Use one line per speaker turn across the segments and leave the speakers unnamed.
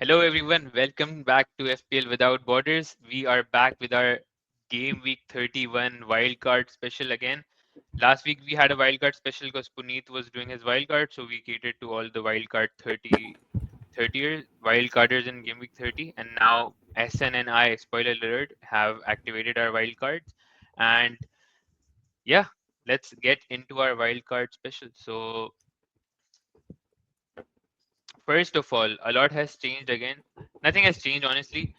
Hello everyone, welcome back to FPL Without Borders. We are back with our Game Week 31 wildcard special again. Last week we had a wildcard special because Puneet was doing his wildcard, so we catered to all the wildcard 30ers, wildcarders in Game Week 30. And now SN and I, spoiler alert, have activated our wildcards. And yeah, let's get into our wildcard special. So first of all, a lot has changed again. Nothing has changed honestly,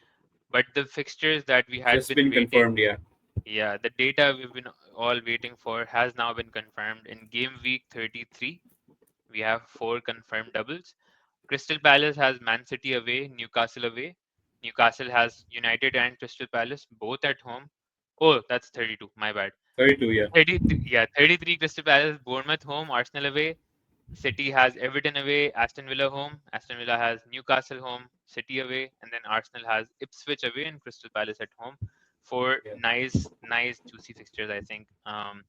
but the fixtures that we had
Just
been
been
waiting,
confirmed, yeah.
yeah, the data we've been all waiting for has now been confirmed. In game week 33, we have 4 confirmed doubles. Crystal Palace has Man City away, Newcastle away. Newcastle has United and Crystal Palace both at home. Oh, that's 32, my bad.
32, yeah.
33 Crystal Palace, Bournemouth home, Arsenal away. City has Everton away, Aston Villa home. Aston Villa has Newcastle home, City away, and then Arsenal has Ipswich away and Crystal Palace at home. For
Yeah.
nice, juicy fixtures, I think. And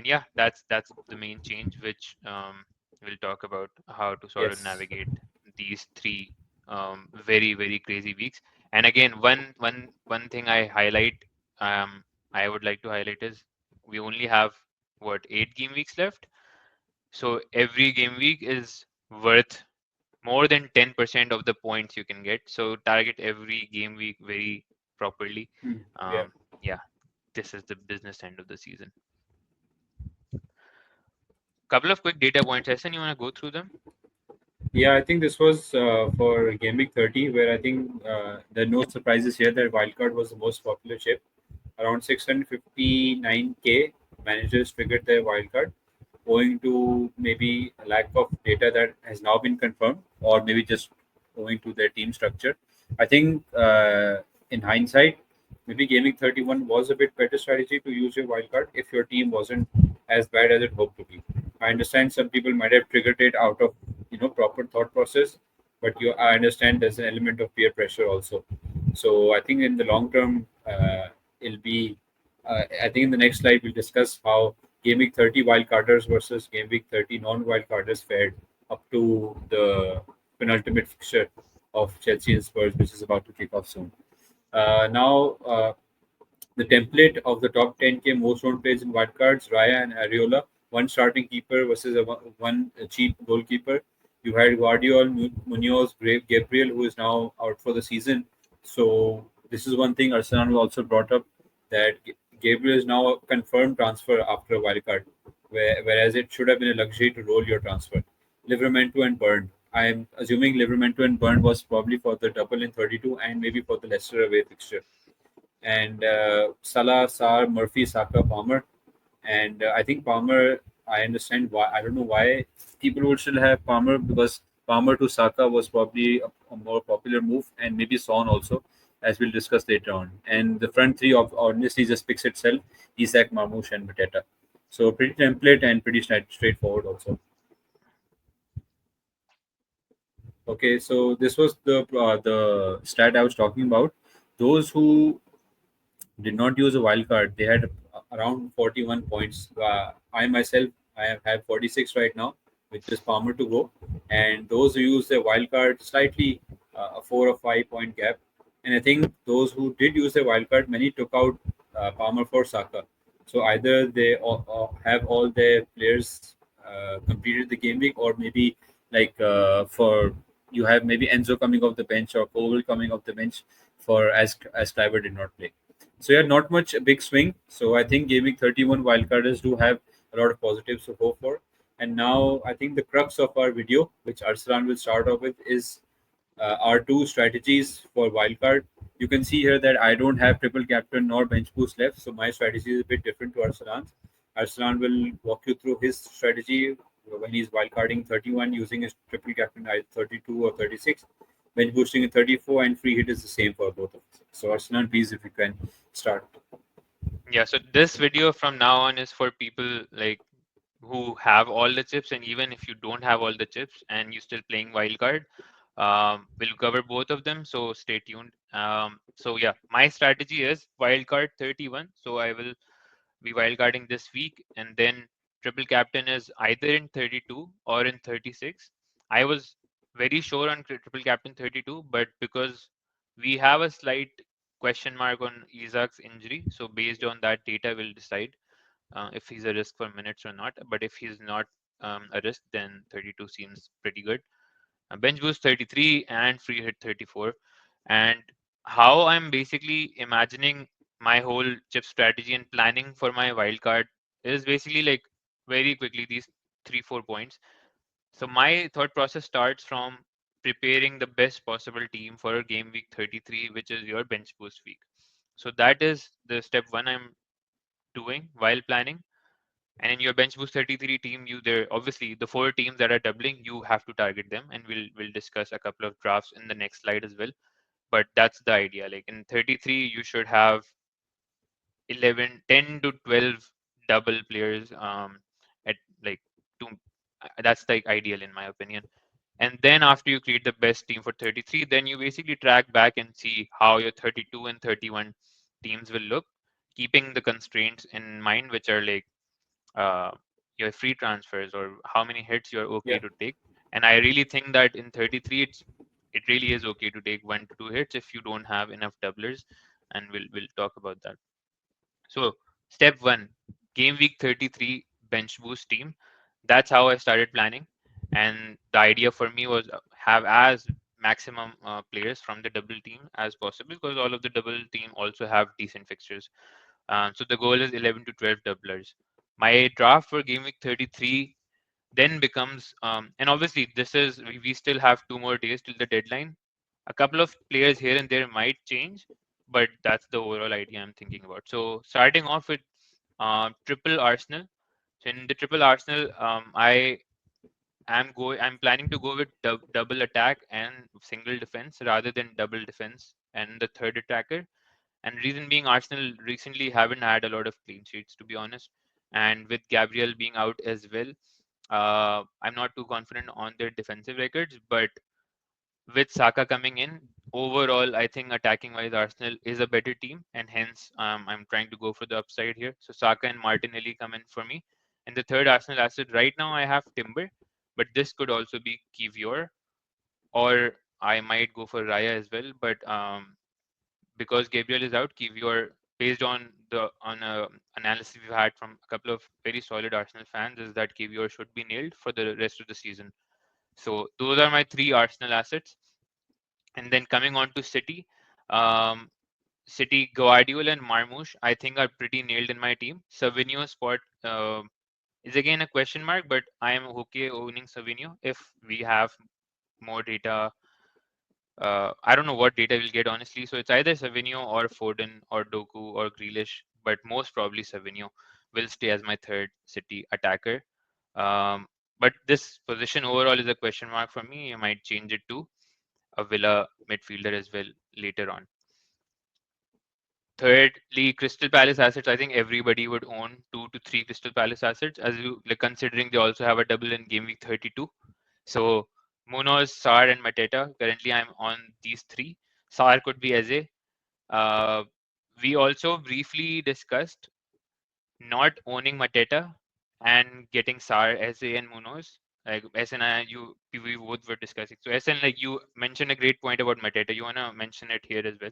yeah, that's the main change, which we'll talk about how to sort of
Yes.
navigate these three very crazy weeks. And again, one thing I would like to highlight is we only have what 8 game weeks left, so every game week is worth more than 10% of the points you can get. So target every game week very properly.
Yeah.
Yeah, this is the business end of the season. Couple of quick data points. Hassan, you want to go through them?
Yeah, I think this was for Gameweek 30, where I think there are no surprises here that wildcard was the most popular chip. Around 659K managers triggered their wildcard, owing to maybe a lack of data that has now been confirmed, or maybe just owing to their team structure. I think in hindsight, maybe Gaming 31 was a bit better strategy to use your wildcard if your team wasn't as bad as it hoped to be. I understand some people might have triggered it out of proper thought process, but I understand there's an element of peer pressure also. So I think in the long term, it'll be. I think in the next slide we'll discuss how Game Week 30 wildcarders versus Game Week 30 non-wildcarders fared up to the penultimate fixture of Chelsea and Spurs, which is about to kick off soon. Now, the template of the top 10K most owned players in wildcards, Raya and Areola, one starting keeper versus one cheap goalkeeper. You had Guardiola, Munoz, Gabriel, who is now out for the season. So this is one thing Arsalan also brought up, that Gabriel is now a confirmed transfer after a wildcard, whereas it should have been a luxury to roll your transfer. Livermento and Burn. I'm assuming Livermento and Burn was probably for the double in 32 and maybe for the Leicester away fixture. And Salah, Sarr, Murphy, Saka, Palmer. And I think Palmer, I understand why. I don't know why people would still have Palmer, because Palmer to Saka was probably a more popular move, and maybe Son also, as we'll discuss later on. And the front three of honestly just picks itself: Isak, Marmoush, and Mateta. So pretty template and pretty straightforward also. Okay, so this was the stat I was talking about. Those who did not use a wild card, they had around 41 points. I myself, have 46 right now, with just Palmer to go. And those who used their wild card, slightly a 4 or 5 point gap. And I think those who did use their wild card, many took out Palmer for Saka. So either they have all their players completed the game week, or maybe like for you have maybe Enzo coming off the bench or Cole coming off the bench for as Cliver did not play. So yeah, not much a big swing. So I think Gaming 31 wildcarders do have a lot of positives to go for. And now I think the crux of our video, which Arsalan will start off with, is our two strategies for wildcard. You can see here that I don't have triple captain nor bench boost left, so my strategy is a bit different to Arsalan's. Arsalan will walk you through his strategy when he's wildcarding 31 using his triple captain either 32 or 36. Bench boosting at 34, and free hit is the same for both of us. So Arsalan, please, if you can start.
Yeah, so this video from now on is for people like who have all the chips, and even if you don't have all the chips and you're still playing wildcard, we'll cover both of them. So stay tuned. So yeah, my strategy is wildcard 31. So I will be wildcarding this week, and then triple captain is either in 32 or in 36. I was very sure on triple captain 32, but because we have a slight question mark on Isaac's injury, so based on that data, we'll decide if he's a risk for minutes or not. But if he's not a risk, then 32 seems pretty good. Bench boost 33 and free hit 34. And how I'm basically imagining my whole chip strategy and planning for my wildcard is basically like very quickly these 3 4 points. So my thought process starts from preparing the best possible team for game week 33, which is your bench boost week. So that is the step one I'm doing while planning. And in your bench boost 33 team, you there obviously the 4 teams that are doubling, you have to target them, and we'll discuss a couple of drafts in the next slide as well. But that's the idea. Like in 33, you should have 11, 10 to 12 double players at like two. That's the ideal in my opinion. And then after you create the best team for 33, then you basically track back and see how your 32 and 31 teams will look, keeping the constraints in mind, which are like uh, your free transfers or how many hits you're okay
Yeah.
to take. And I really think that in 33, it really is okay to take 1 to 2 hits if you don't have enough doublers, and we'll talk about that. So step one, game week 33 bench boost team. That's how I started planning, and the idea for me was have as maximum players from the double team as possible because all of the double team also have decent fixtures. So the goal is 11 to 12 doublers. My draft for game week 33 then becomes, and obviously this is we still have 2 more days till the deadline. A couple of players here and there might change, but that's the overall idea I'm thinking about. So starting off with triple Arsenal. So in the triple Arsenal, I'm planning to go with double attack and single defense rather than double defense and the third attacker. And reason being, Arsenal recently haven't had a lot of clean sheets, to be honest. And with Gabriel being out as well, I'm not too confident on their defensive records. But with Saka coming in, overall, I think attacking wise, Arsenal is a better team, and hence I'm trying to go for the upside here. So Saka and Martinelli come in for me. And the third Arsenal asset right now, I have Timber, but this could also be Kivior, or I might go for Raya as well. But because Gabriel is out, Kivior, based on the analysis we've had from a couple of very solid Arsenal fans, is that Kivior should be nailed for the rest of the season. So those are my 3 Arsenal assets. And then coming on to City, um, City, Guardiola and Marmoush, I think are pretty nailed in my team. Savinho spot is again a question mark, but I am okay owning Savinho if we have more data. I don't know what data we'll get honestly. So it's either Savinho or Foden or Doku or Grealish, but most probably Savinho will stay as my third City attacker. Um, but this position overall is a question mark for me. I might change it to a Villa midfielder as well later on. Thirdly, Crystal Palace assets. I think everybody would own 2 to 3 Crystal Palace assets, as you like considering they also have a double in game week 32. So Munoz, Sar, and Mateta. Currently, I'm on these 3. Sar could be Eze. Uh, we also briefly discussed not owning Mateta and getting Sar, Eze, and Munoz. Like S and I, we both were discussing. So SN, like you mentioned a great point about Mateta. You wanna mention it here as well?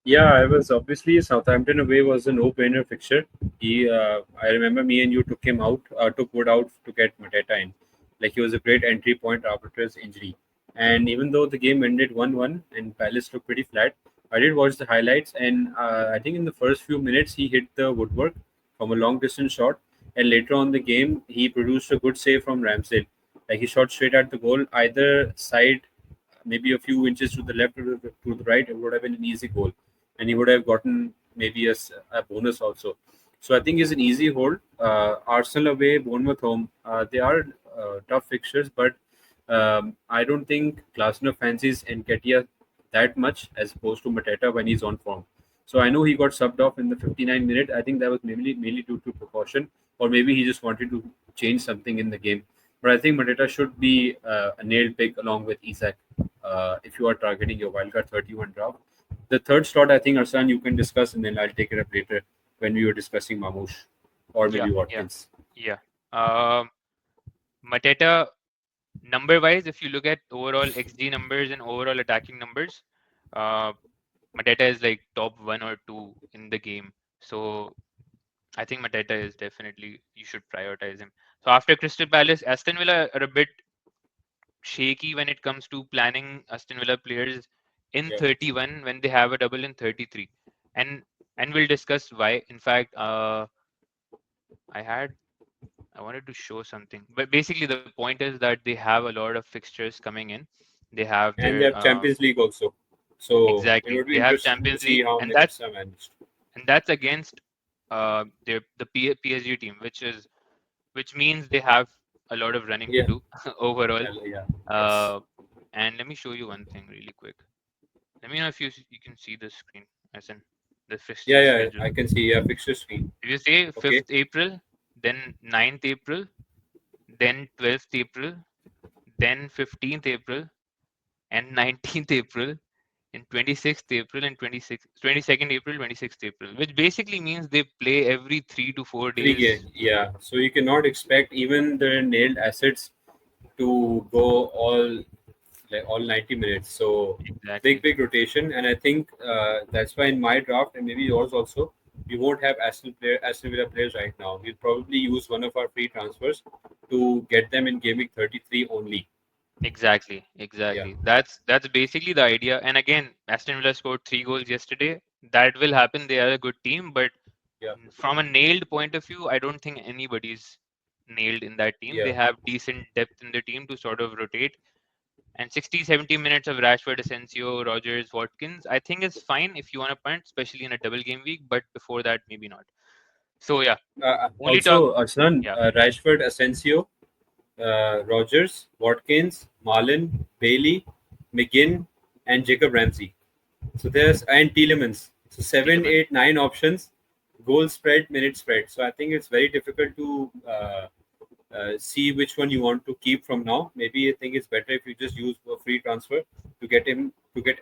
Yeah, I was obviously Southampton away was a no-brainer fixture. I remember me and you took him out, took Wood out to get Mateta in. Like he was a great entry point after his injury. And even though the game ended 1-1 and Palace looked pretty flat, I did watch the highlights, and I think in the first few minutes he hit the woodwork from a long distance shot, and later on the game he produced a good save from Ramsdale. Like he shot straight at the goal, either side, maybe a few inches to the left or to the right, it would have been an easy goal, and he would have gotten maybe a bonus also. So I think it's an easy hold. Arsenal away, Bournemouth home. They are tough fixtures, but I don't think Glasner fancies Nketiah that much as opposed to Mateta when he's on form. So I know he got subbed off in the 59 minute. I think that was mainly due to precaution, or maybe he just wanted to change something in the game. But I think Mateta should be a nailed pick along with Isak if you are targeting your wildcard 31 draft. The third slot, I think, Arsan, you can discuss, and then I'll take it up later when we were discussing Mamouche or
Yeah,
maybe
yeah,
Watkins.
yeah. Um, Mateta. number wise, if you look at overall XG numbers and overall attacking numbers, uh, Mateta is like top one or two in the game. So I think Mateta is definitely, you should prioritize him. So after Crystal Palace, Aston Villa are a bit shaky when it comes to planning Aston Villa players in
Yeah,
31 when they have a double in 33. And we'll discuss why. In fact, I had I wanted to show something. But basically the point is that they have a lot of fixtures coming in. They have
and they
their
have Champions League also. So it
exactly.
would be
They have
interesting to
Champions
see
League,
how
and
minutes are managed.
that's against PSG team, which means they have a lot of running to
Yeah,
do overall.
yeah, yes.
Uh, and let me show you one thing really quick. Let me know if you can see the screen, as in the
Yeah,
fixture
yeah,
schedule.
I can see. Yeah, fixture screen.
If you say
Okay.
5th April, then 9th April, then 12th April, then 15th April, and 19th April, and 26th April, and 22nd April, 26th April, which basically means they play every 3 to 4 days.
Yeah. So you cannot expect even the nailed assets to go all 90 minutes. So
Exactly.
big rotation, and I think that's why in my draft and maybe yours also, we won't have Aston Villa players right now. We'll probably use one of our free transfers to get them in Game Week 33 only.
Exactly,
Yeah,
exactly. That's basically the idea. And again, Aston Villa scored 3 goals yesterday. That will happen. They are a good team, but
yeah,
from a nailed point of view, I don't think anybody's nailed in that team. They
yeah.
have decent depth in the team to sort of rotate. And 60, 70 minutes of Rashford, Asensio, Rogers, Watkins, I think is fine if you want to punt, especially in a double game week. But before that, maybe not. So yeah, only talk.
Also, Arsalan,
Yeah,
Rashford, Asensio, Rogers, Watkins, Marlin, Bailey, McGinn, and Jacob Ramsey. So there's and Tielemans. So seven,
Tielemans.
eight, nine options, goal spread, minute spread. So I think it's very difficult to see which one you want to keep from now. Maybe I think it's better if you just use a free transfer to get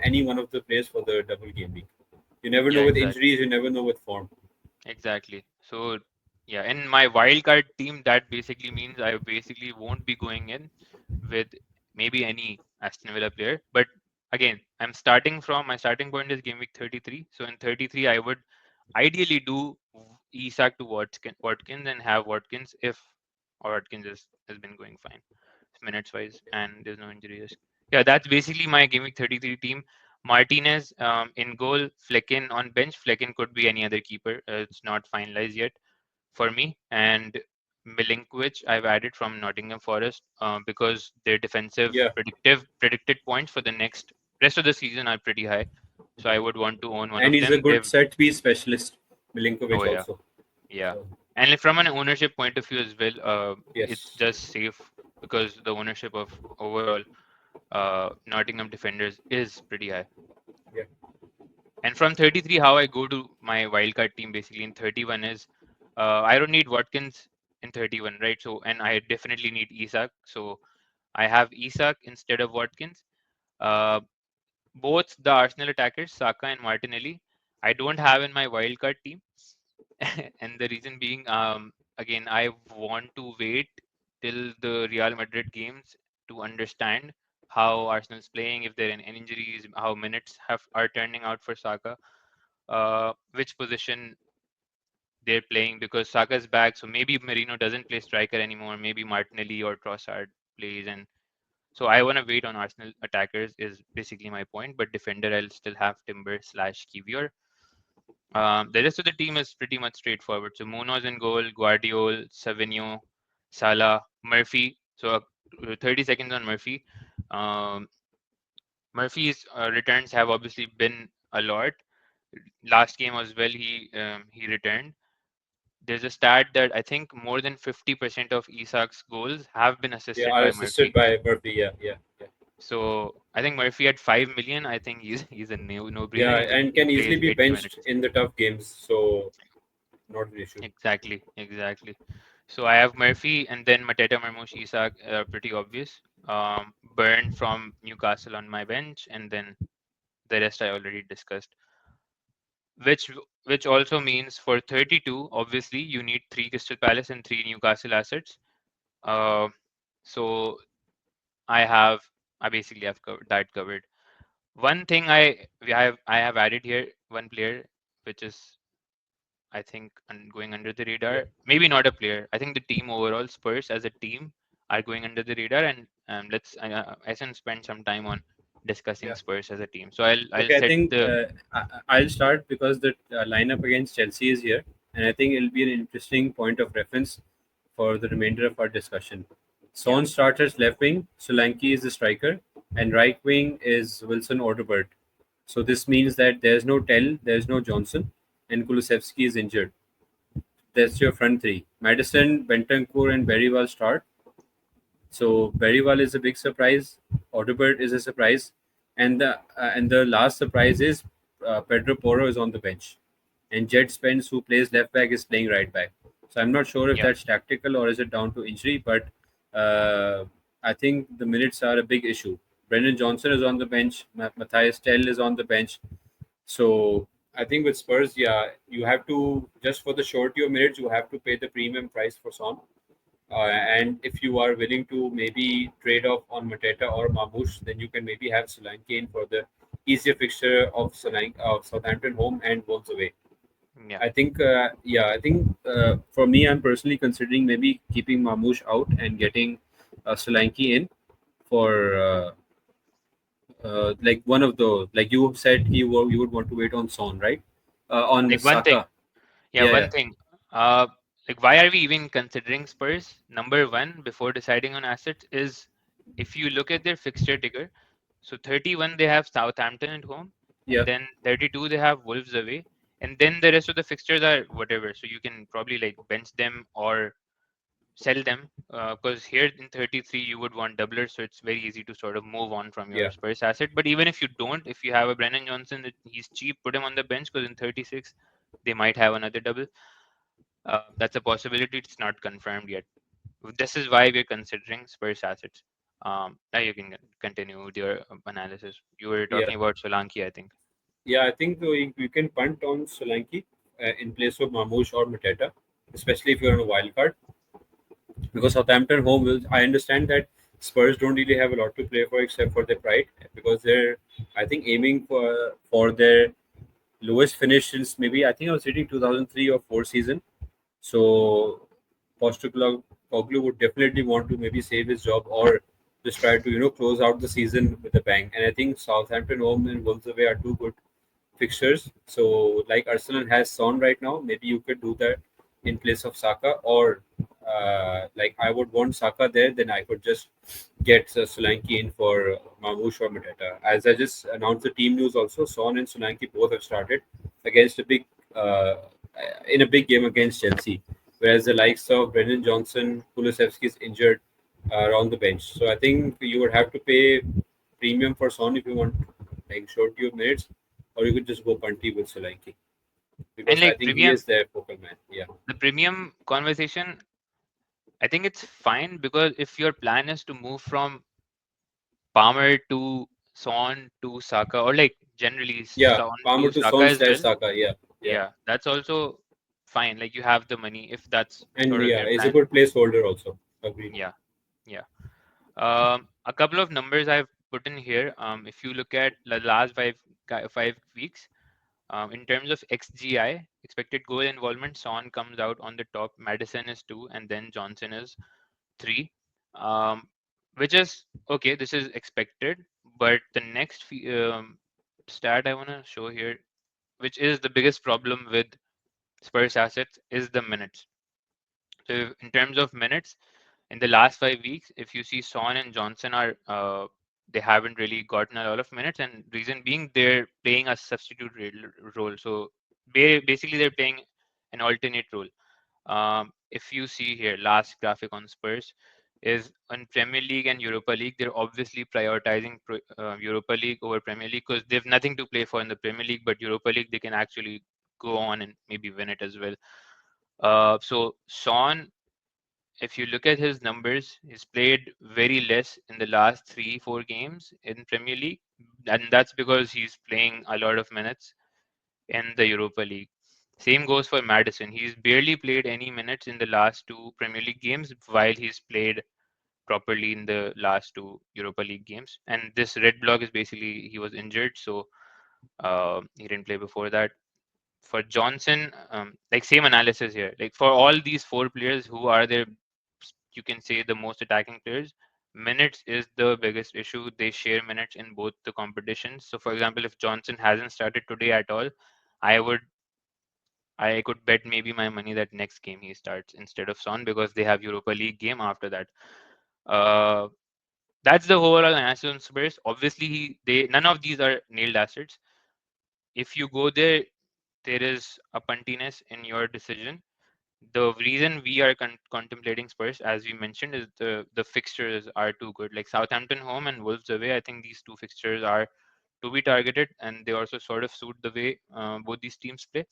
any one of the players for the double game week. You never
Yeah,
know with
exactly.
injuries. You never know with form.
Exactly. So yeah, in my wildcard team, that basically means I basically won't be going in with maybe any Aston Villa player. But again, my starting point is game week 33. So in 33, I would ideally do Isak to Watkins and have Watkins if Watkins has been going fine minutes wise and there's no injury risk. Yeah, that's basically my game week 33 team. Martinez in goal, Flecken on bench. Flecken could be any other keeper. It's not finalized yet for me. And Milinkovic I've added from Nottingham Forest because their defensive
Yeah,
predicted points for the next rest of the season are pretty high. So I would want to own one
and
of
he's a
them.
good set piece specialist,
Oh
Milinkovic
yeah,
also.
yeah.
So
And from an ownership point of view as well, it's
yes,
just safe because the ownership of overall Nottingham defenders is pretty high.
yeah,
And from 33, how I go to my wildcard team basically in 31 is I don't need Watkins in 31, right? So, and I definitely need Isak. So I have Isak instead of Watkins. Uh, both the Arsenal attackers, Saka and Martinelli, I don't have in my wildcard team. And the reason being, again, I want to wait till the Real Madrid games to understand how Arsenal's playing, if there are any injuries, how minutes are turning out for Saka, which position they're playing because Saka's back, so maybe Merino doesn't play striker anymore, maybe Martinelli or Trossard plays, and so I want to wait on Arsenal attackers is basically my point. But defender, I'll still have Timber slash Kivior. The rest of the team is pretty much straightforward. So Munoz in goal, Guardiol, Savinho, Salah, Murphy. So 30 seconds on Murphy. Um, Murphy's returns have obviously been a lot. Last game as well, he returned. There's a stat that I think more than 50% of Isak's goals have been
yeah.
assisted
Are
by
assisted
Murphy.
by Murphy. Yeah, yeah, yeah.
So I think Murphy at 5 million. I think he's a no
Yeah,
brainer. He just
and can easily
plays
be
80
benched
minutes.
in the tough games. So not an issue.
Exactly, exactly. So I have Murphy and then Mateta, Marmoush, Isak, pretty obvious. Burn from Newcastle on my bench, and then the rest I already discussed. Which which also means for 32, obviously you need three Crystal Palace and three Newcastle assets. Uh, so I basically have covered. One thing I have added here, one player which is I think going under the
Yeah.
radar. Maybe not a player. I think the team overall, Spurs as a team, are going under the radar. And let's Ahsan spend some time on discussing
Yeah.
Spurs as a team. So I'll
Okay, I
set
think
the
I'll start because the lineup against Chelsea is here, and I think it'll be an interesting point of reference for the remainder of our discussion.
yeah
Son starts as left wing, Solanke is the striker, and right wing is Wilson Odobert. So this means that there's no Tell, there's no Johnson, and Kulusevski is injured. That's your front three. Madison, Bentancur, and Berrywell start. So Berrywell is a big surprise. Odobert is a surprise, and the last surprise is Pedro Porro is on the bench, and Jet Spence, who plays left back, is playing right back. So I'm not sure if
yeah
that's tactical or is it down to injury, but I think the minutes are a big issue. Brendan Johnson is on the bench. Matthias Tell is on the bench. So I think with Spurs, yeah, you have to just for the shorty of minutes, you have to pay the premium price for Son. And if you are willing to maybe trade off on Mateta or Mamouche, then you can maybe have Solanke in for the easier fixture of Southampton home and Wolves away.
yeah.
I think for me, I'm personally considering maybe keeping Mamouche out and getting Solanke in for like one of those. Like you said, you would want to wait on Son, right? On
Like one thing.
Saka.
Yeah,
Yeah,
one
yeah,
thing. Uh, like why are we even considering Spurs? Number one, before deciding on assets, is if you look at their fixture ticker. So 31 they have Southampton at home,
yeah,
and then 32 they have Wolves away, and then the rest of the fixtures are whatever. So you can probably like bench them or sell them because here in 33 you would want doublers, so it's very easy to sort of move on from your
yeah,
Spurs asset. But even if you don't, if you have a Brennan Johnson that he's cheap, put him on the bench because in 36 they might have another double. That's a possibility. It's not confirmed yet. This is why we're considering Spurs assets. Now you can continue with your analysis. You were
yeah.
talking about Solanke, I think.
Yeah, I think you can punt on Solanke in place of Mamouche or Mateta, especially if you're on a wild card. Because Southampton home will. I understand that Spurs don't really have a lot to play for except for their pride because they're, I think, aiming for their lowest finish since maybe I think I was reading 2003 or 4 season. So Postecoglou would definitely want to maybe save his job or just try to close out the season with a bang. And I think Southampton home and Wolves away are two good fixtures. So, like Arsalan has Son right now, maybe you could do that in place of Saka, or like I would want Saka there, then I could just get Solanke in for Mamouche or Mateta. As I just announced the team news, also Son and Solanke both have started against a big in a big game against Chelsea, whereas the likes of Brendan Johnson, Kulusevski is injured on the bench. So I think you would have to pay premium for Son if you want like short few minutes, or you could just go punty with Solanke
And
because I
like
think he
premium,
is their focal man. Yeah,
the premium conversation, I think it's fine because if your plan is to move from Palmer to Son to Saka, or like generally
yeah.
Son
Palmer
to
to
Saka
Son
as
slash
well,
Saka. Yeah, yeah,
yeah, that's also fine. Like you have the money if that's
and
sort of
yeah,
your
he's a
plan.
good placeholder also. Agreed.
Yeah, yeah. A couple of numbers I've put in here. If you look at the last 5 weeks, in terms of XGI, expected goal involvement, Son comes out on the top. Madison is 2, and then Johnson is 3. Um, which is okay. This is expected, but the next stat I want to show here, which is the biggest problem with Spurs assets, is the minutes. So in terms of minutes, in the last 5 weeks, if you see Son and Johnson are they haven't really gotten a lot of minutes, and reason being they're playing a substitute role. So basically they're playing an alternate role. If you see here, last graphic on Spurs is on Premier League and Europa League. They're obviously prioritizing Europa League over Premier League because they have nothing to play for in the Premier League, but Europa League they can actually go on and maybe win it as well. So Son, if you look at his numbers, he's played very less in the last 3-4 games in Premier League, and that's because he's playing a lot of minutes in the Europa League. Same goes for Madison. He's barely played any minutes in the last 2 Premier League games, while he's played properly in the last two Europa League games. And this red block is basically he was injured, so he didn't play before that. For Johnson, like same analysis here. Like for all these four players who are their, you can say the most attacking players, minutes is the biggest issue. They share minutes in both the competitions. So for example, if Johnson hasn't started today at all, I would I could bet maybe my money that next game he starts instead of Son because they have Europa League game after that. Uh, that's the whole analysis on Spurs. Obviously, they none of these are nailed assets. If you go there, there is a puntiness in your decision. The reason we are contemplating Spurs, as we mentioned, is the fixtures are too good. Like Southampton home and Wolves away, I think these two fixtures are to be targeted, and they also sort of suit the way both these teams play.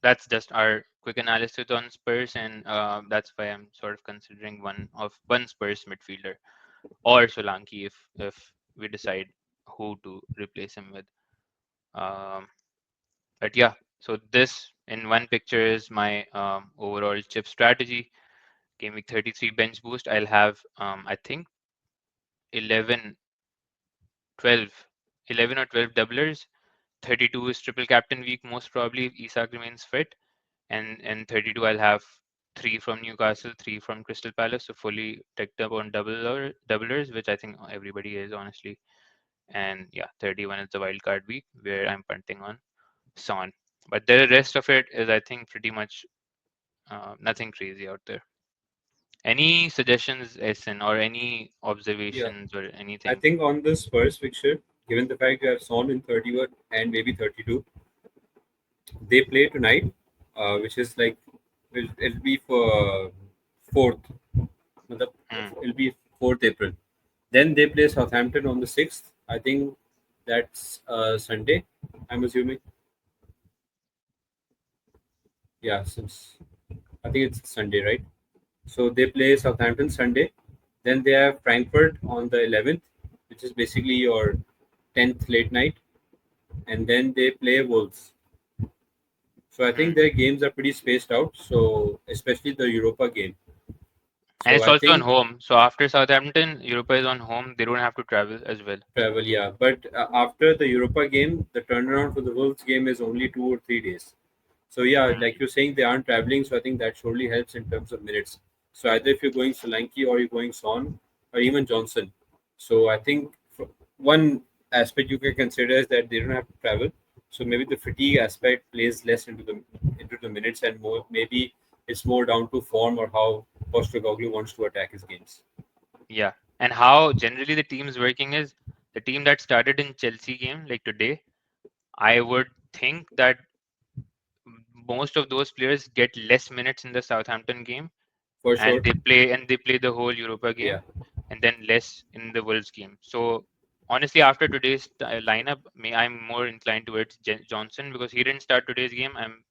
That's just our quick analysis on Spurs, and that's why I'm sort of considering one Spurs midfielder or Solanke if we decide who to replace him with. Um, but yeah, so this in one picture is my overall chip strategy. Game week 33 bench boost. I'll have I think 11, 12, 11 or 12 doublers. 32 is triple captain week most probably if Isak remains fit, and 32 I'll have three from Newcastle, three from Crystal Palace, so fully ticked up on doublers, which I think everybody is honestly. And yeah, 31 is the wild card week where I'm punting on Son. But the rest of it is I think pretty much nothing crazy out there. Any suggestions, Essen, or any
Yeah,
observations or
I
anything?
think on the Spurs fixture, given the fact you have Son in 31 and maybe 32, they play tonight, which is like it'll be for fourth. मतलब,
Hmm.
It'll be 4th April. Then they play Southampton on the 6th. I think that's Sunday. I'm assuming. Yeah, since I think it's Sunday, right? So they play Southampton Sunday. Then they have Frankfurt on the 11th, which is basically your 10th late night. And then they play Wolves. So I think
Hmm.
their games are pretty spaced out. So especially the Europa game.
And
So
it's
I
also on
think
home. So after Southampton, Europa is on home. They don't have to travel as well.
travel, yeah. But after the Europa game, the turnaround for the Wolves game is only 2 or 3 days. So yeah,
Hmm.
like you're saying, they aren't traveling. So I think that surely helps in terms of minutes. So either if you're going Solanke or you're going Son or even Johnson. So I think one aspect you can consider is that they don't have to travel. So maybe the fatigue aspect plays less into the minutes and more maybe it's more down to form or how Postecoglou wants to attack his games.
Yeah. And how generally the team's working is the team that started in Chelsea game, like today, I would think that most of those players get less minutes in the Southampton game
For
and
sure.
they play the whole Europa
Yeah.
game and then less in the Wolves game. So honestly, after today's lineup, I'm more inclined towards Johnson because he didn't start today's game. I'm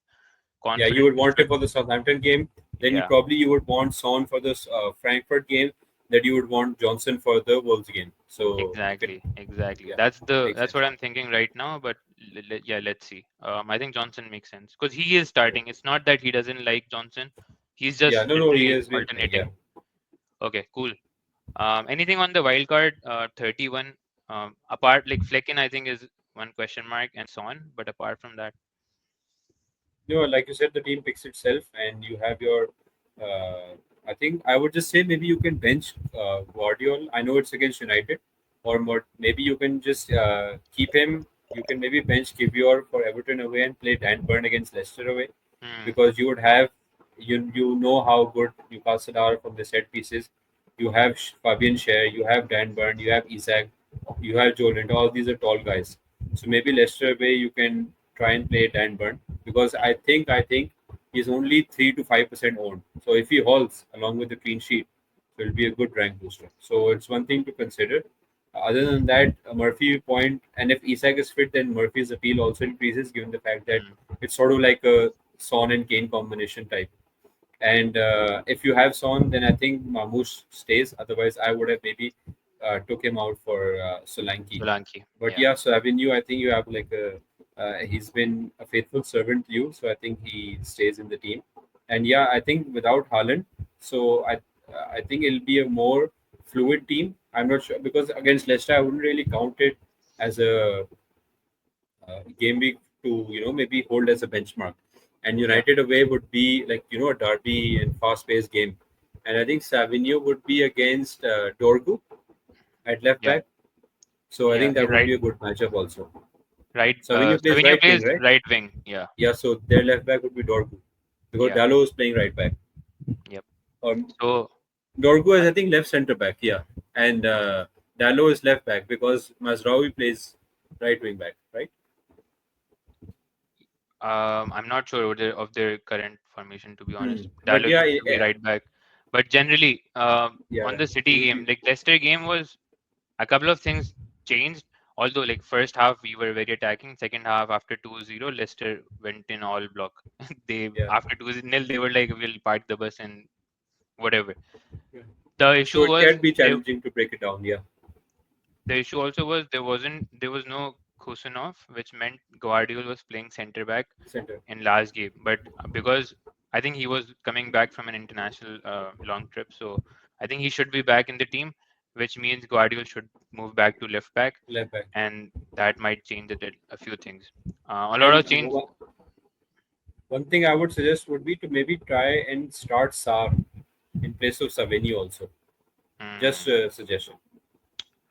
Yeah, you
confident
would
he
want him
should.
for the Southampton game. Then
Yeah,
you would want Son for the Frankfurt game. That you would want Johnson for the Wolves game. So you can,
exactly.
yeah, makes
That's
sense.
what I'm thinking right now. But yeah, let's see. I think Johnson makes sense because he is starting. It's not that he doesn't like Johnson. He's
Yeah,
just
no, no, he
literally
has been playing. Yeah,
alternating. Okay, cool. Anything on the wild card? 31. Apart like Flecken, I think is one question mark and Son. But apart from that,
like you said, the team picks itself, and you have your. I think I would just say maybe you can bench Guardiola. I know it's against United, or more, maybe you can just keep him. You can maybe bench Kivior for Everton away and play Dan Burn against Leicester away,
hmm,
because you would have you know how good Newcastle are from the set pieces. You have Fabian Schär, you have Dan Burn, you have Isak, you have Joe Linton. All these are tall guys. So maybe Leicester away you can try and play Dan Burn because
hmm,
I think he's only 3 to 5% owned. So if he holds along with the clean sheet, so it'll be a good rank booster. So it's one thing to consider. Other than that, Murphy point, and if Isak is fit, then Murphy's appeal also increases given the fact that
hmm,
it's sort of like a Son and Kane combination type. And if you have Son, then I think Mamouche stays. Otherwise, I would have maybe took him out for Solanke.
Solanke.
But
Yeah.
yeah, so Avenue, I think you have like a he's been a faithful servant to you, so I think he stays in the team. And yeah, I think without Haaland, so I think it'll be a more fluid team. I'm not sure because against Leicester, I wouldn't really count it as a game week to maybe hold as a benchmark. And
Yeah,
United away would be like a derby and fast-paced game. And I think Savinio would be against Dorgu at left
yeah,
back. So I
yeah.
think that would
Right,
be a good matchup also.
right.
Savinio plays
Savinho
right wing,
plays
right?
right wing. Yeah,
Yeah, so their left back would be Dorgu because
yeah,
Dalot is playing right back.
yep.
Or
So
Dorgu
uh,
is, I think, left centre back. Yeah, and Dalot is left back because Mazraoui plays right wing back, right?
I'm not sure of their current formation, to be
Hmm.
honest.
But
Dallo
yeah,
used to be right back, but generally, on
yeah,
the City
he,
game, like Leicester game was a couple of things changed. Although, like first half we were very attacking, second half after 2-0, Leicester went in all block. They
yeah.
after 2-0 they were like, we'll park the bus and whatever.
Yeah.
The
So
issue
it
was
can be
they
challenging to break it down. Yeah,
The issue also was there was no Kusanov, which meant Guardiola was playing center back
center.
in last game. But because I think he was coming back from an international long trip, so I think he should be back in the team, which means Guardiola should move back to left back,
Left back.
and that might change a few things. A lot
And
of change.
one thing I would suggest would be to maybe try and start Saar in place of Savini also. Just
Mm,
a suggestion.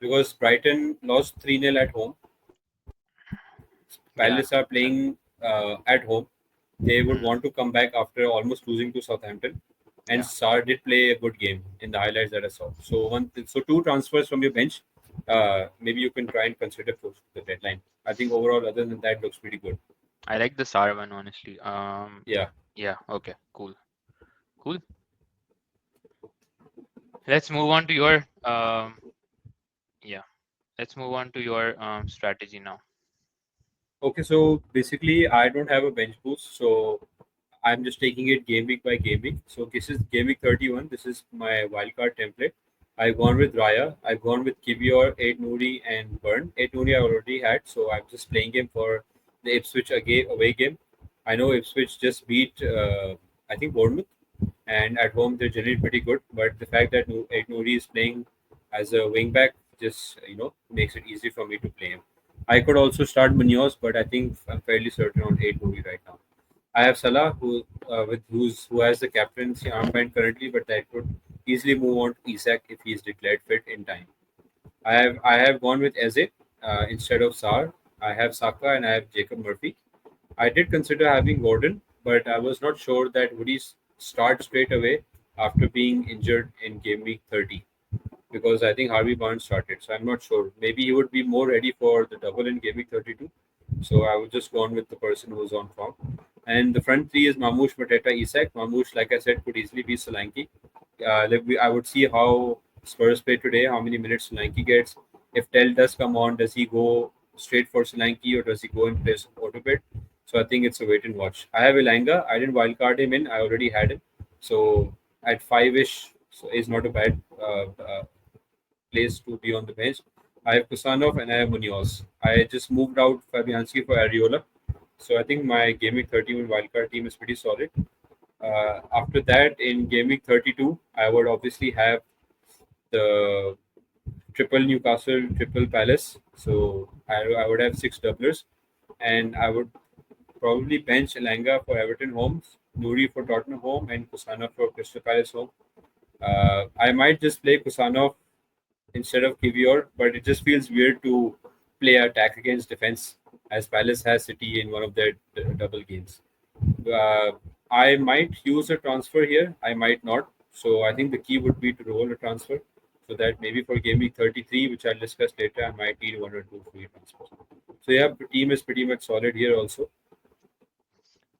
Because Brighton lost 3-0 at home.
yeah,
Palace are playing at home. They would
mm,
want to come back after almost losing to Southampton. And
yeah.
Saar did play a good game in the highlights that I saw. So two transfers from your bench. Maybe you can try and consider for the deadline. I think overall, other than that, looks pretty good.
I like the Sar one honestly.
Yeah.
Yeah. Okay. Cool. Cool. Let's move on to your yeah. Let's move on to your strategy now.
Okay, so basically, I don't have a bench boost, so I'm just taking it game week by game week. So this is game week 31. This is my wildcard template. I've gone with Raya. I've gone with Kivior, 8 Nouri, and Burn. 8 Nouri I already had, so I'm just playing him for the Ipswich away game. I know Ipswich just beat, I think, Bournemouth, and at home they're generally pretty good. But the fact that 8 Nouri is playing as a wing back just makes it easy for me to play him. I could also start Munoz, but I think I'm fairly certain on 8 Nouri right now. I have Salah, who has the captaincy armband currently, but that could easily move on to Isak if he is declared fit in time. I have gone with Eze instead of Sar. I have Saka and I have Jacob Murphy. I did consider having Gordon, but I was not sure that would he start straight away after being injured in game week 30 because I think Harvey Barnes started. So I'm not sure. Maybe he would be more ready for the double in game week 32. So I would just go on with the person who's on form. And the front three is Mamouche, Mateta, Isak. Mamouche, like I said, could easily be Solanke. I would see how Spurs play today, how many minutes Solanke gets. If Tell does come on, does he go straight for Solanke or does he go in place of Autobit? So I think it's a wait and watch. I have Ilanga. I didn't wildcard him in. I already had him. So at 5-ish, so is not a bad place to be on the bench. I have Kusanov and I have Munoz. I just moved out Fabianski for Ariola. So I think my Game Week 31 wildcard team is pretty solid. After that, in Game Week 32, I would obviously have the triple Newcastle, triple Palace. So I would have six doublers. And I would probably bench Elanga for Everton home, Nuri for Tottenham home, and Kusana for Crystal Palace home. I might just play Kusanov instead of Kivior, but it just feels weird to play attack against defense as Palace has City in one of their double games. Uh, I might use a transfer here, I might not. So I think the key would be to roll a transfer so that maybe for game week 33, which I'll discuss later, I might need one or two free transfers. So yeah, the team is pretty much solid here also.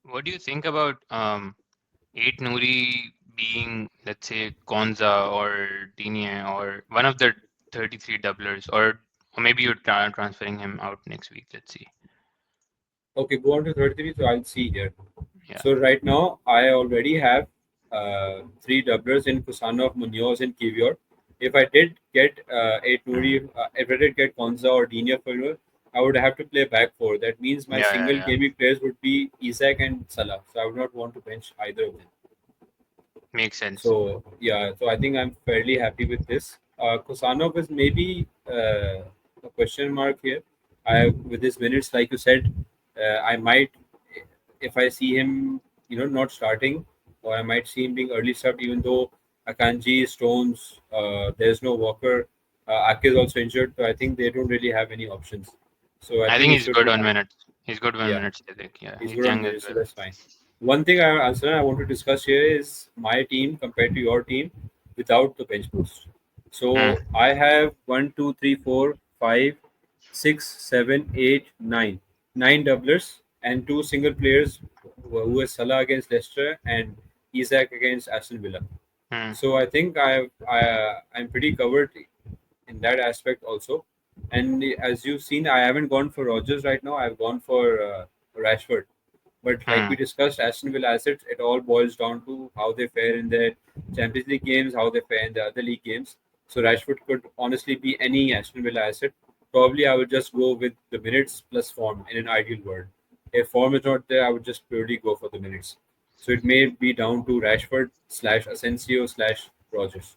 What do you think about 8 Nuri being, let's say, Konza or Digne or one of the 33 doublers, or maybe you're transferring him out next week? Let's see.
Okay, go on to 33, so I'll see here.
Yeah,
So right now, I already have three doublers in Kusanov, Munoz, and Kivior. If I did get eight Nuri, if I did get Konza or Dinya for you, I would have to play back four. That means my
yeah, yeah,
single
yeah.
gaming players would be Isak and Salah. So I would not want to bench either of them.
Makes sense.
So yeah, so I think I'm fairly happy with this. Kosanov is maybe a question mark here. I with his minutes, like you said, I might, if I see him, not starting, or I might see him being early subbed, even though Akanji, Stones, there's no Walker, Ake is also injured, so I think they don't really have any options. So I
I
think
think
he
he's
should
good
be
on
fine.
minutes. He's good on
Yeah.
minutes, I think. Yeah,
He's
he's
good on
young as
minutes, so
well.
that's fine. One thing, Arsalan, I want to discuss here is my team compared to your team without the bench boost.
Hmm.
So I have one, two, three, four, five, six, seven, eight, nine, nine doublers and two single players who is Salah against Leicester and Isaac against Aston Villa.
Hmm.
So I think I'm pretty covered in that aspect also. And as you've seen, I haven't gone for Rogers right now. I've gone for Rashford. But like
Hmm.
we discussed, Aston Villa assets, it all boils down to how they fare in their Champions League games, how they fare in the other league games. So Rashford could honestly be any Aston Villa asset. Probably I would just go with the minutes plus form in an ideal world. If form is not there, I would just purely go for the minutes. So it may be down to Rashford slash Asensio slash Rogers.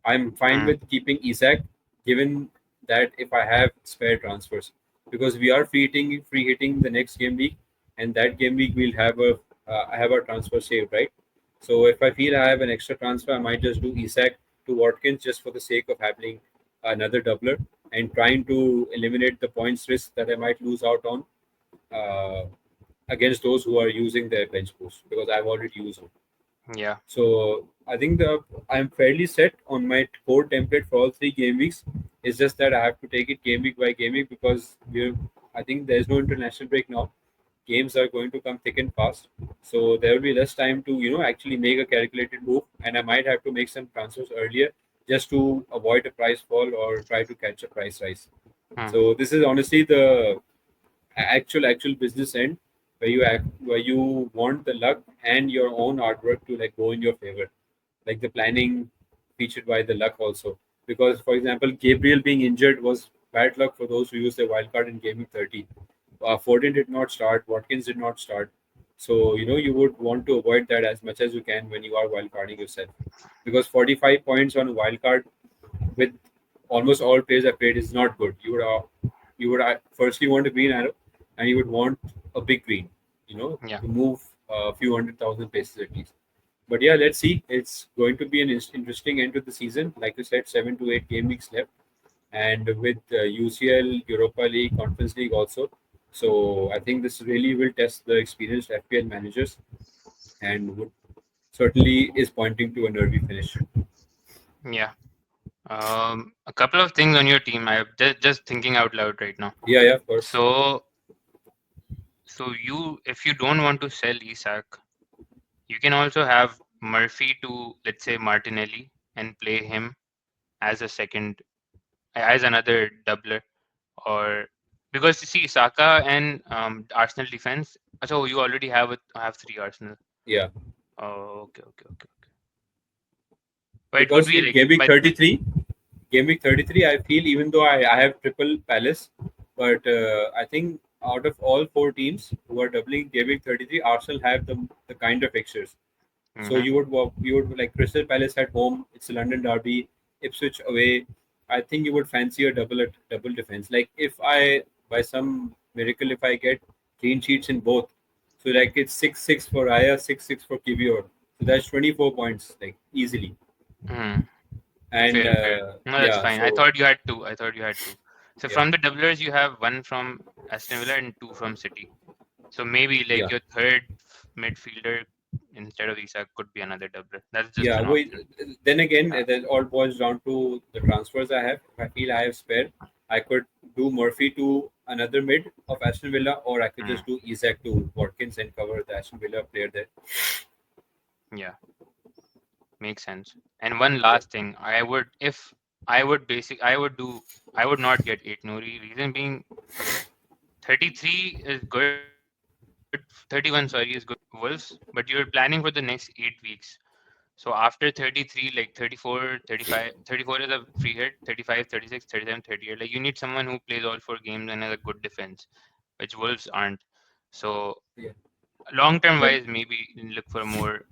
I'm fine
Hmm.
with keeping Isak, given that if I have spare transfers, because we are free hitting the next game week, and that game week we'll have I have a transfer saved, right? So if I feel I have an extra transfer, I might just do Isak to Watkins just for the sake of having another doubler and trying to eliminate the points risk that I might lose out on uh, against those who are using their bench boost because I've already used them.
Yeah.
So I think I'm fairly set on my core template for all three game weeks. It's just that I have to take it game week by game week because I think there's no international break now. Games are going to come thick and fast, so there will be less time to actually make a calculated move, and I might have to make some transfers earlier just to avoid a price fall or try to catch a price rise.
Hmm.
So this is honestly the actual business end where you want the luck and your own hard work to like go in your favor, like the planning featured by the luck also, because for example Gabriel being injured was bad luck for those who use their wild card in gaming 30. Foden did not start, Watkins did not start, so you would want to avoid that as much as you can when you are wild carding yourself, because 45 points on a wild card with almost all players I played is not good. You would firstly want a green arrow, and you would want a big green,
Yeah.
to move a few 100,000 paces at least. But yeah, let's see. It's going to be an interesting end to the season. Like you said, 7 to 8 game weeks left, and with UCL, Europa League, Conference League also. So I think this really will test the experienced FPL managers, and would certainly is pointing to a nervy finish.
Yeah. A couple of things on your team. I'm just thinking out loud right now.
Yeah, yeah, of course.
So, if you don't want to sell Isak, you can also have Murphy to, let's say, Martinelli and play him as a second, as another doubler, or because you see Saka and Arsenal defense. So you already have three Arsenal.
Yeah,
Oh, okay. But it could
because
be
in
like,
Game Week 33, I feel even though I have triple Palace, but I think out of all four teams who are doubling Game Week 33, Arsenal have the kind of fixtures. So
mm-hmm,
you would like Crystal Palace at home. It's a London derby. Ipswich away. I think you would fancy a double defense. Like if I by some miracle if I get clean sheets in both, so like it's 6-6 for Raya, 6-6 for Kivior. So that's 24 points like easily.
mm,
And
fair. No, that's
yeah,
fine. I
so
thought you had two. I thought you had two. So
yeah,
from the doublers, you have one from Aston Villa and two from City. So maybe like
yeah.
your third midfielder instead of Isak could be another doubler. That's just
Yeah,
an option.
then again,
Uh,
that all boils down to the transfers I have. If I feel I have spare, I could do Murphy to another mid of Aston Villa, or I could
mm,
just do Isaac to Watkins and cover the Aston Villa player there.
yeah, makes sense. And one
Yeah,
last thing, if I would basic, I would not get 8 Nuri. Reason being, 33 is good, 31, sorry, is good for Wolves, but you're planning for the next 8 weeks. So after 33, like 34, 35, 34 is a free hit, 35, 36, 37, 38. Like you need someone who plays all four games and has a good defense, which Wolves aren't. So
yeah.
long term
But
wise, maybe look for more.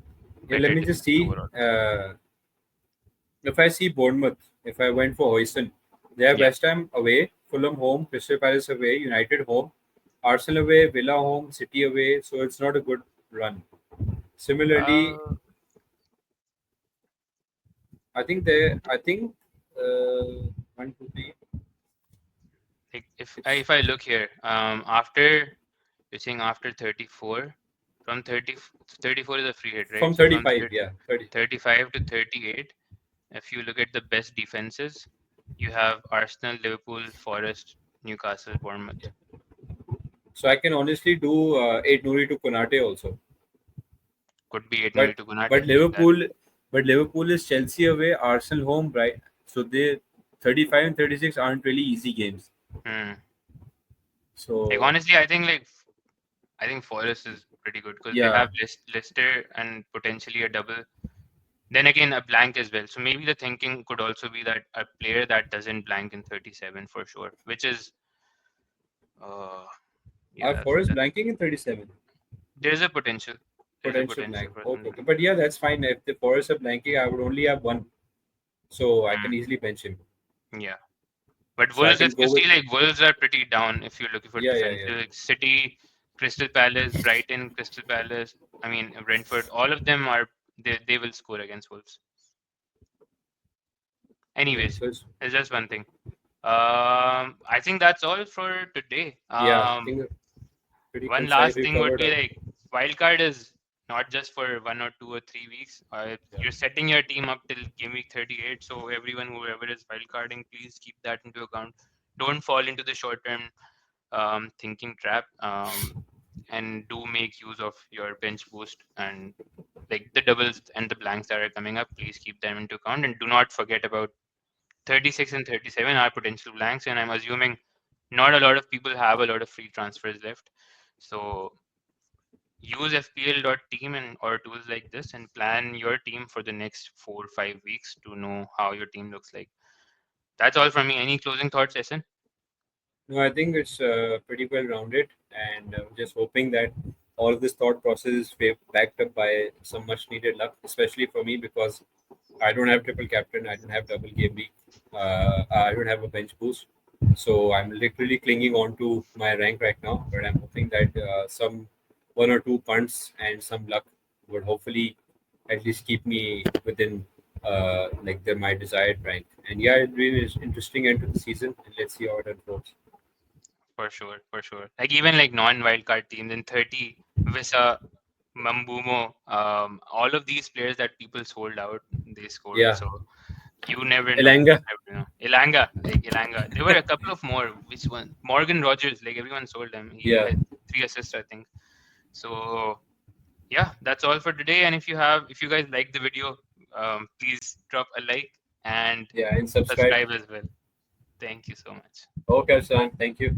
Yeah, let
better
me just
defense
see.
overall.
If I see Bournemouth, if I went for Hoyson, they have
Yeah.
West Ham away, Fulham home, Crystal Palace away, United home, Arsenal away, Villa home, City away. So it's not a good run. Similarly,
Uh,
I think uh, 1, 2, 3.
like
It's
if I look here, after you're saying after 34, from 34 is a free hit, right?
from
So from
35. Yeah, 30.
35 to 38, if you look at the best defenses, you have Arsenal, Liverpool, Forest, Newcastle, Bournemouth.
Yeah. So I can honestly do 8 Nuri to Konate also.
Could be 8
But
0 to Konate.
but
Keep that.
Liverpool is Chelsea away, Arsenal home, right? So they 35 and 36 aren't really easy games.
Hmm. Like
So
honestly, I think Forest is pretty good because they
yeah,
have Leicester and potentially a double. Then again, a blank as well. So maybe the thinking could also be that a player that doesn't blank in 37 for sure, which is, uh, yeah,
our
that's
Forest
that.
blanking in 37.
There's a potential. There's a
Potential
potential
blank.
for
Okay,
them.
okay. But yeah, that's fine. If the Forest are blanking, I would only have one. So I can
Mm,
easily bench him.
yeah. But
So I
Wolves,
can
if you
go with
see, like Wolves are pretty down if you're looking for
yeah, yeah,
defense.
yeah.
Like City, Crystal Palace, Brighton, Crystal Palace. I mean Brentford. All of them are they will score against Wolves.
Yeah.
Anyways,
So it's
it's just one thing. I think that's all for today.
yeah, I think pretty
One
concise.
last
We
thing would
covered
be
up.
like wildcard is not just for 1 or 2 or 3 weeks.
Yeah.
You're setting your team up till game week 38. So everyone, whoever is wildcarding, please keep that into account. Don't fall into the short term thinking trap. And do make use of your bench boost and like the doubles and the blanks that are coming up. Please keep them into account and do not forget about 36 and 37 are potential blanks. And I'm assuming not a lot of people have a lot of free transfers left. So use FPL.team and or tools like this and plan your team for the next 4 or 5 weeks to know how your team looks like. That's all from me. Any closing thoughts, Essen?
No, I think it's pretty well rounded, and just hoping that all of this thought process is backed up by some much needed luck, especially for me because I don't have triple captain, I don't have double game week, I don't have a bench boost, so I'm literally clinging on to my rank right now. But I'm hoping that some 1 or 2 punts and some luck would hopefully at least keep me within my desired rank. And yeah, it really is interesting end to the season, and let's see how it unfolds.
For sure, for sure. Like even like non-wildcard teams in 30, Visa, Mambumo, all of these players that people sold out, they scored.
Yeah,
So you never know.
Elanga.
You never know. Ilanga, like Ilanga. There were a couple of more. Which one? Morgan Rogers, like everyone sold him. He
Yeah,
had 3 assists, I think. So yeah, that's all for today. And if you guys like the video, please drop a like and
yeah, and subscribe.
subscribe as well. Thank you so much.
Okay, Arsalan, thank you.